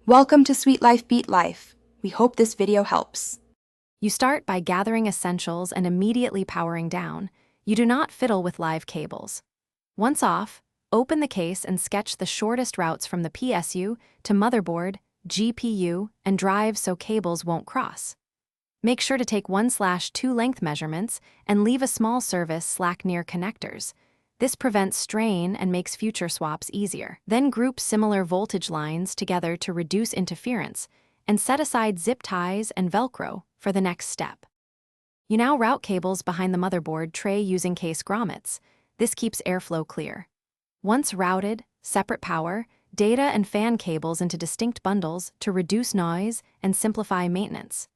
Welcome to Sweet Life Beat Life. We hope this video helps. You start by gathering essentials and immediately powering down. You do not fiddle with live cables. Once off, open the case and sketch the shortest routes from the PSU to motherboard, GPU, and drive so cables won't cross. Make sure to take 1/2 length measurements and leave a small service slack near connectors. This prevents strain and makes future swaps easier. Then group similar voltage lines together to reduce interference, and set aside zip ties and Velcro for the next step. You now route cables behind the motherboard tray using case grommets. This keeps airflow clear. Once routed, separate power, data and fan cables into distinct bundles to reduce noise and simplify maintenance.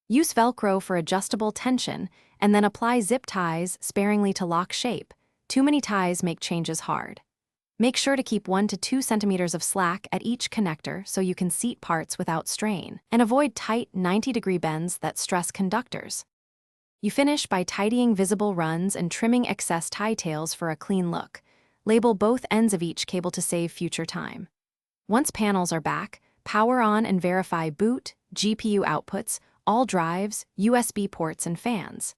Use Velcro for adjustable tension, and then apply zip ties sparingly to lock shape. Too many ties make changes hard. Make sure to keep 1 to 2 centimeters of slack at each connector so you can seat parts without strain, and avoid tight 90-degree bends that stress conductors. You finish by tidying visible runs and trimming excess tie tails for a clean look. Label both ends of each cable to save future time. Once panels are back, power on and verify boot, GPU outputs, all drives, USB ports, and fans.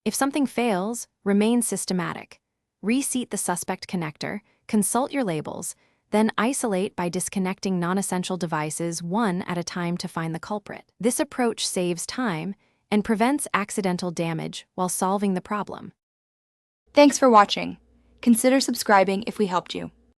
If something fails, remain systematic. Reseat the suspect connector, consult your labels, then isolate by disconnecting non-essential devices one at a time to find the culprit. This approach saves time and prevents accidental damage while solving the problem. Thanks for watching. Consider subscribing if we helped you.